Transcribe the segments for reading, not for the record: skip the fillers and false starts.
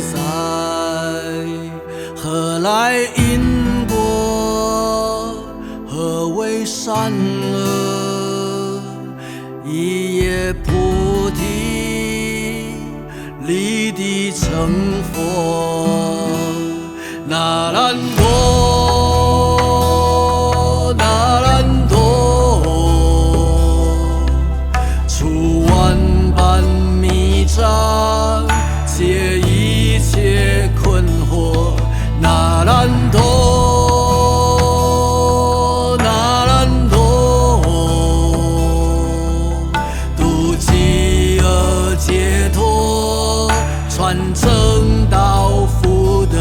在，何来因果？何为善恶？一叶菩提，立地成佛。那兰多，那兰多，出万般迷障，解一切困惑。那兰多，那兰多，度饥饿解脱，传正道福德。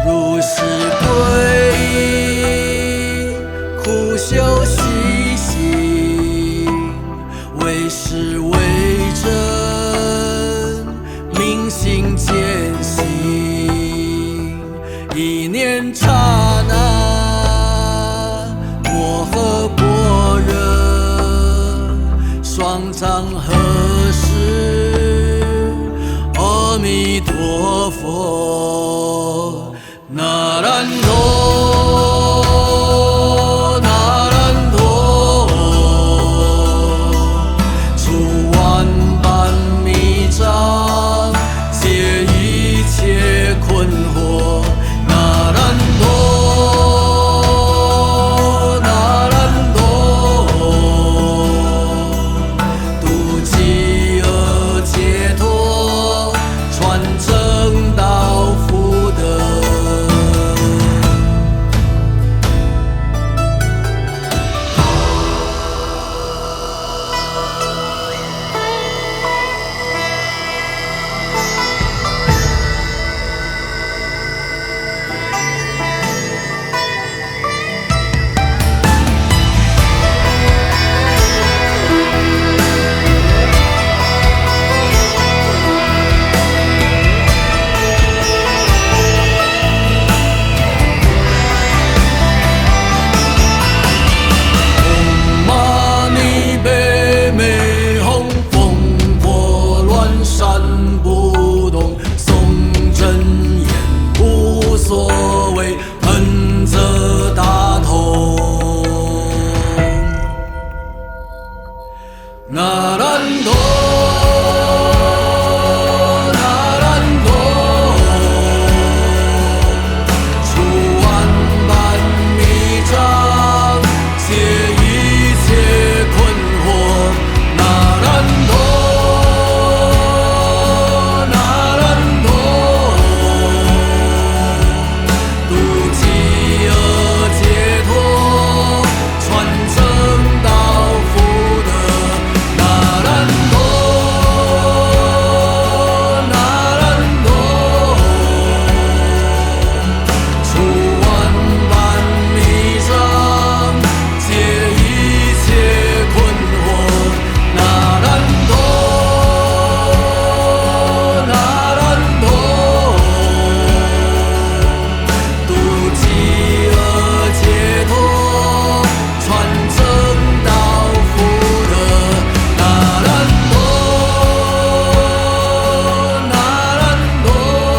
如是归依，苦修习行，为实为真，明心见性，一念刹那，摩诃般若，双掌合十，阿弥陀佛。那兰多，那兰多，出万般迷障，解一切困惑。那兰多，那兰多，度饥饿解脱，传正道福德。那兰多，那兰多，出万般迷障，解一切困惑。那兰多，那兰多，度饥饿解脱，传正道福德。那兰多，那兰多，出万般迷障，解一切困惑。那兰多，那兰多，度饥饿解脱，传正道福德。那兰多，那兰多，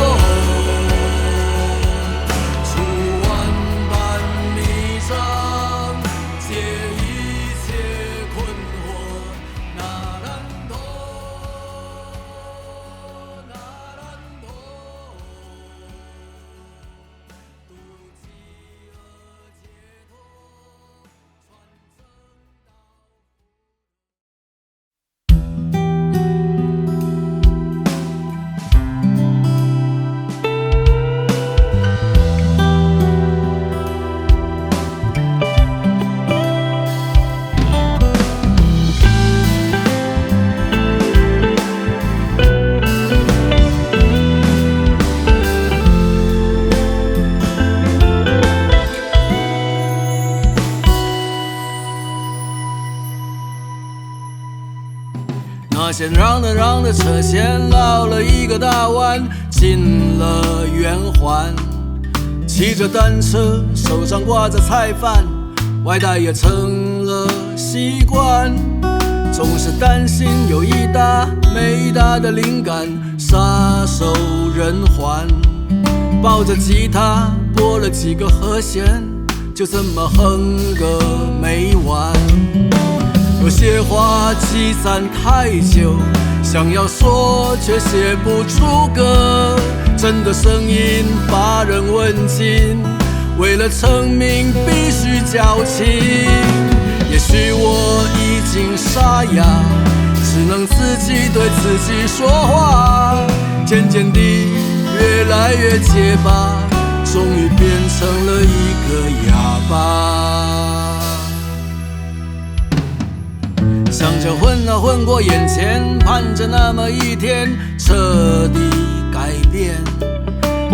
出万般迷障，解一切困惑。那兰多，那兰多，度饥饿解脱，传正道。那先让的车先绕了一个大弯，进了圆环。骑着单车，手上挂着菜饭，外带也成了习惯。总是担心有一搭没搭的灵感撒手人寰，抱着吉他拨了几个和弦，就这么哼个没完。有些话积攒太久，想要说却写不出歌，真的声音乏人问津，为了成名必须矫情。也许我已经沙哑，只能自己对自己说话，渐渐地越来越结巴，终于变成了一个哑巴。想着混啊混过眼前，盼着那么一天彻底改变，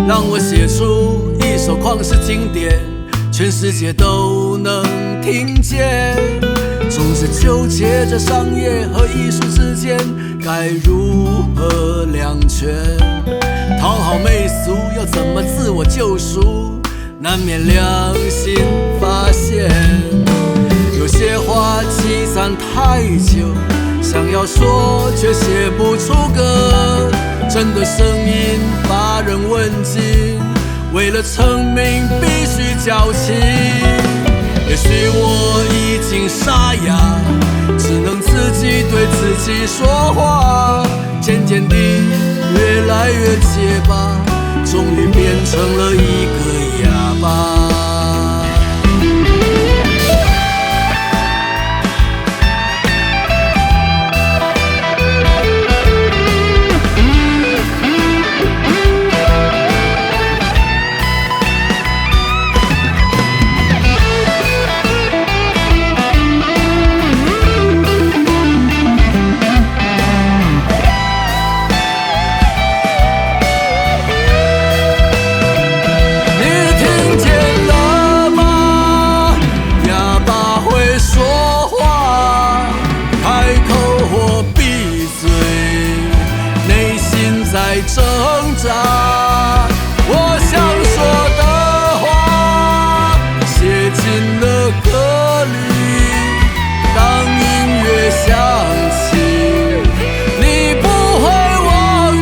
让我写出一首旷世经典，全世界都能听见。总是纠结着商业和艺术之间该如何两全，讨好媚俗要怎么自我救赎，难免良心发现。有些话积攒太久，想要说却写不出歌，真的声音乏人问津，为了成名必须矫情。也许我已经沙哑，只能自己对自己说话，渐渐地越来越结巴，终于变成了一个哑巴。挣扎，我想说的话写进了歌里，当音乐响起，你不会忘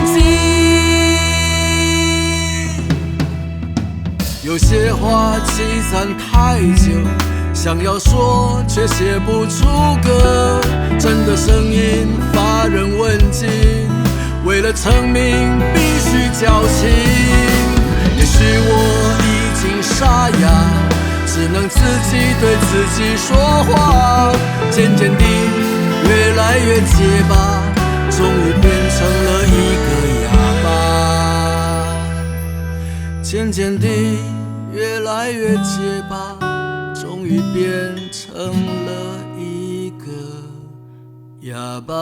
记。有些话积攒太久，想要说却写不出歌，真的声音乏人问津，为了成名必须矫情。也许我已经沙哑，只能自己对自己说话，渐渐地越来越结巴，终于变成了一个哑巴。渐渐地越来越结巴，终于变成了一个哑巴。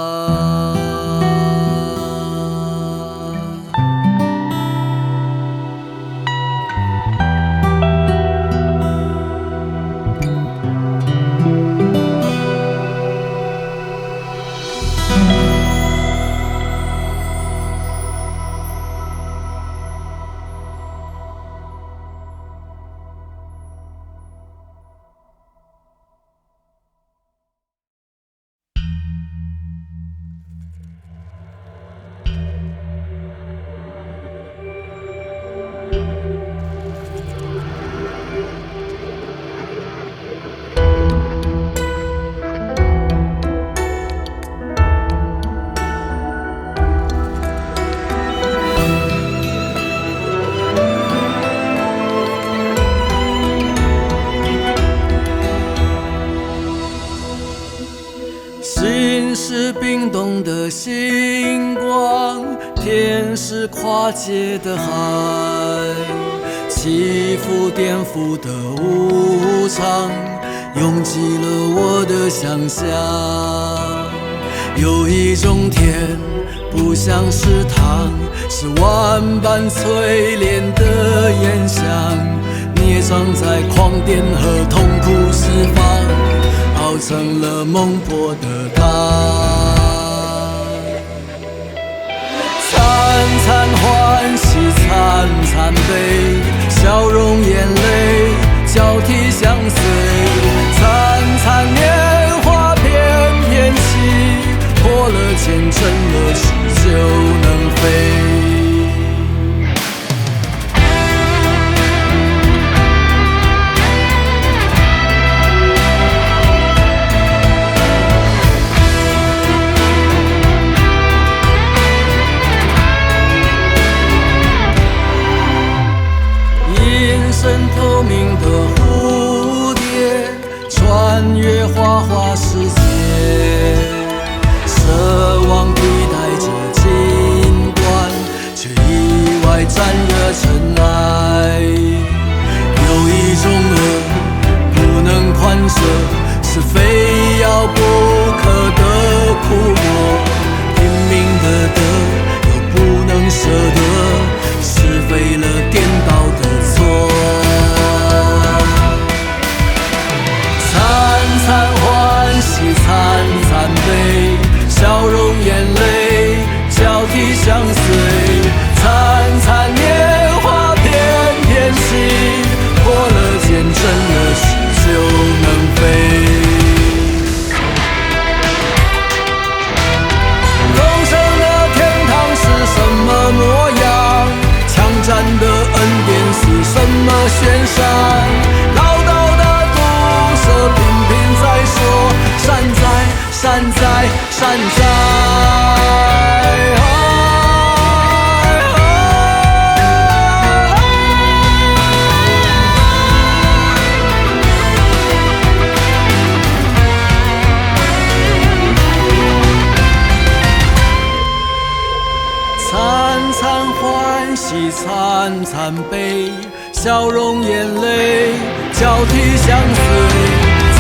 心是冰冻的星光，天是跨界的海，起伏颠覆的无常，拥挤了我的想象。有一种甜，不像是糖，是万般淬炼的烟香，捏藏在狂癫和痛苦释放，熬成了猛破的汤。惨惨欢喜，惨惨悲，笑容眼泪交替相随，惨惨年华翩翩起，真了翅就能飞。银身透明的蝴蝶，穿越花花世界，奢望替代着金冠，却意外沾惹尘埃。有一种恶不能宽赦，是非要不可的苦磨，拼命的得又不能舍得，是非了颠倒的错。惨惨欢喜惨惨悲，笑容眼泪交替相随，惨惨年华翩翩起，破了茧真了翅就能飞。丰盛的天堂是什么模样？强占的恩典是什么悬赏？唠叨的毒舌频频在说，善哉善哉善哉。惨惨欢喜惨惨悲，笑容眼泪交替相随，惨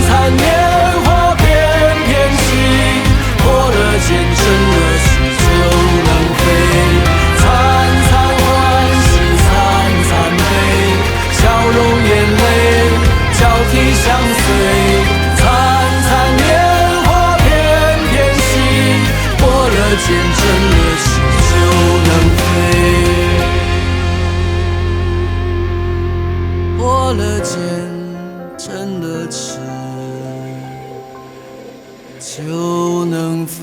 惨年华翩翩起，破了茧真了翅就能飞。惨惨欢喜惨惨悲，笑容眼泪交替相随，惨惨年华翩翩起，破了茧真了翅就能飞。破了茧真了翅就能飞。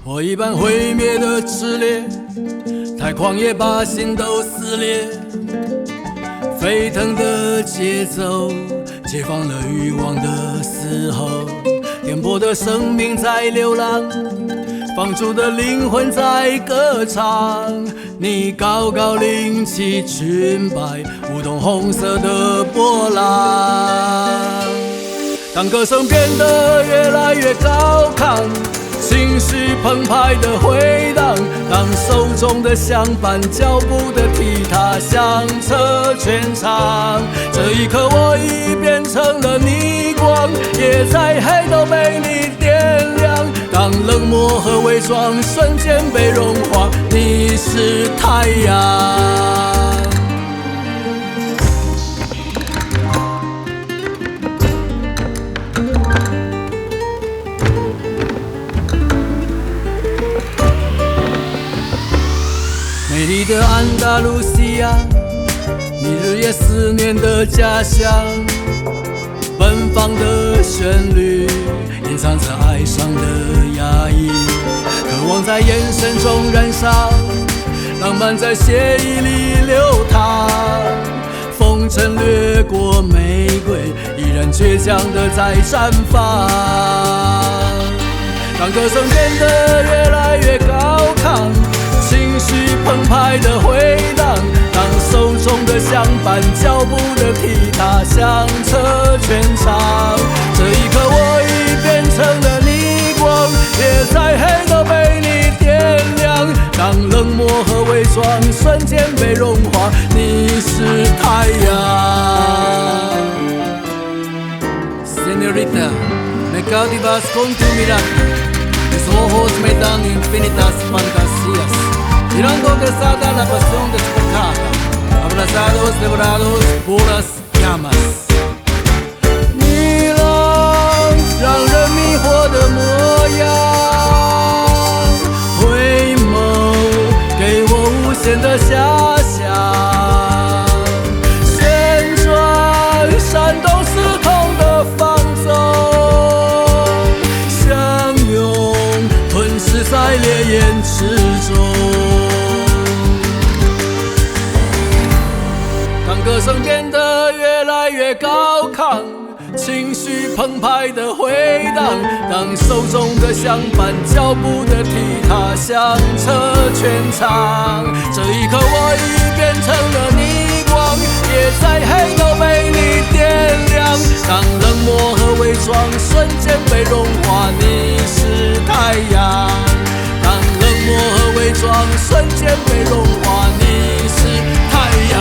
火一般毁灭的炽烈，太狂野把心都撕裂。沸腾的节奏，解放了欲望的嘶吼。颠簸的生命在流浪，放逐的灵魂在歌唱。你高高领起裙摆，舞动红色的波浪。当歌声变得越来越高亢，情绪澎湃的回荡，当手中的相伴脚步的踢踏响彻全场。这一刻我已变成了逆光，也在黑都被你点亮。当冷漠和伪装瞬间被融化，你是太阳。美丽的安达卢西亚，你日夜思念的家乡。奔放的旋律隐藏着哀伤的压抑，渴望在眼神中燃烧，浪漫在血液里流淌。风尘掠过玫瑰，依然倔强的在绽放。当歌声变得越来越高亢，情绪澎湃的回荡，当手中的相伴脚步的踢踏响彻全场。这一刻我已变成了逆光，也在黑都被你点亮。当冷漠和伪装瞬间被融化，你是太阳。Señorita, me cautivas con tu mirada, tus ojos me dan infinitas fantasías, mirando desata la pasión desbocada, abrazados, devorados por las llamas。你让人迷惑的模样，回眸给我无限的遐想，旋转闪动时空的放纵，相拥吞噬在烈焰之中。当歌声变得越来越高亢，情绪澎湃的回荡，当手中的相伴，脚步的踢踏响彻全场。这一刻，我已变成了逆光，也在黑头被你点亮。当冷漠和伪装瞬间被融化，你是太阳。当冷漠和伪装瞬间被融化，你是太阳。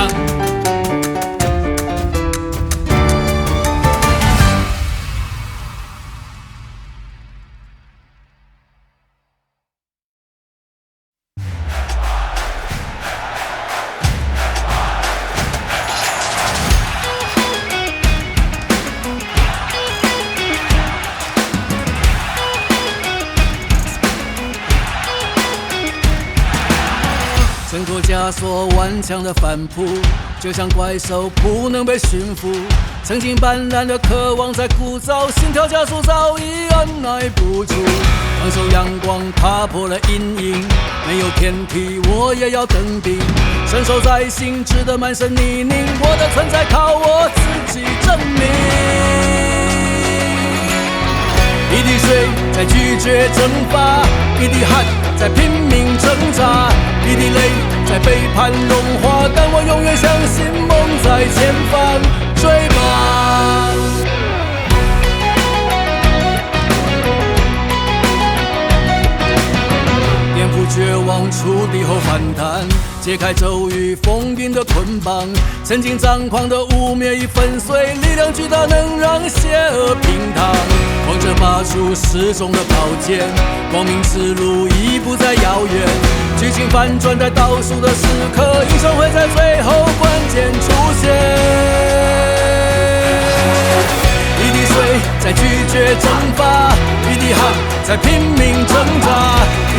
挣脱枷锁，顽强的反扑，就像怪兽不能被驯服。曾经斑斓的渴望在鼓噪，心跳加速早已按耐不住。放手阳光踏破了阴影，没有天梯我也要登顶。身受在心智的满身泥泞，我的存在靠我自己证明。一滴水在拒绝蒸发，一滴汗在拼命挣扎，一滴泪在背叛融化，但我永远相信梦在前方，追吧。颠覆绝望，触底后反弹，解开咒语封印的捆绑，曾经张狂的污蔑已粉碎，力量巨大能让邪恶平躺。望着拔出失踪的宝剑，光明之路已不再遥远。剧情反转在倒数的时刻，英雄会在最后关键出现。一滴水在拒绝蒸发，一滴汗在拼命挣扎，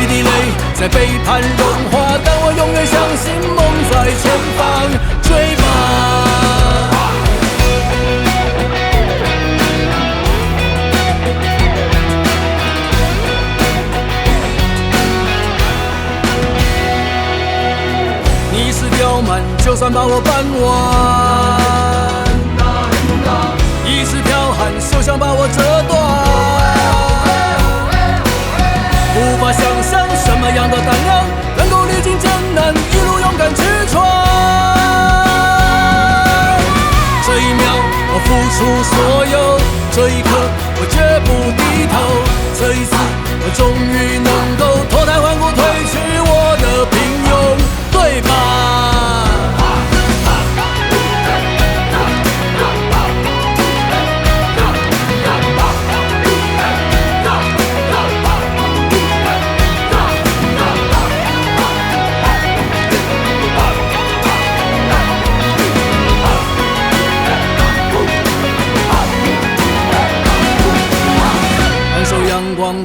一滴泪在背叛融化，但我永远相信梦在前方，追吧。你是刁蛮，就算把我扳弯；一时剽悍，休想把我折断。无法想象什么样的胆量，能够历经艰难，一路勇敢去闯。这一秒，我付出所有；这一刻，我绝不低头。这一次，我终于能够脱胎换骨，褪去我的平庸，对吧？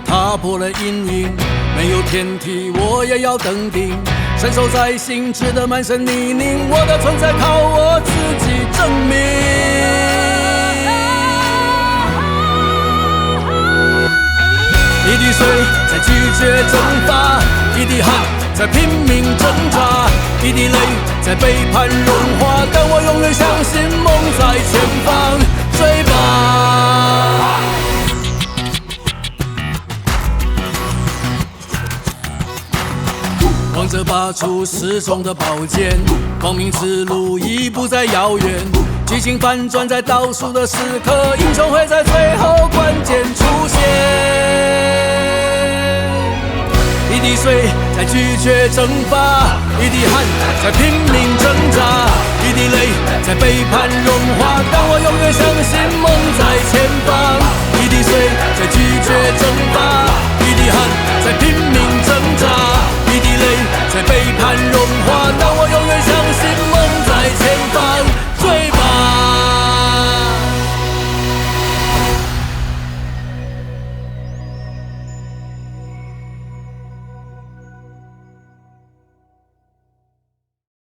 踏破了阴影，没有天梯我也要登顶。身受在心智的满身泥泞，我的存在靠我自己证明。一滴水在拒绝蒸发，一滴汗在拼命挣扎，一滴泪在背叛融化，但我永远相信梦在前方，追吧。望着拔出失踪的宝剑，光明之路已不再遥远。剧情反转在倒数的时刻，英雄会在最后关键出现。一滴水在拒绝蒸发，一滴汗在拼命挣扎，一滴泪在背叛融化。但我永远相信梦在前方，一滴水在拒绝蒸发，一滴汗在拼命挣扎，一滴泪在背叛融化。但我永远相信梦在前方。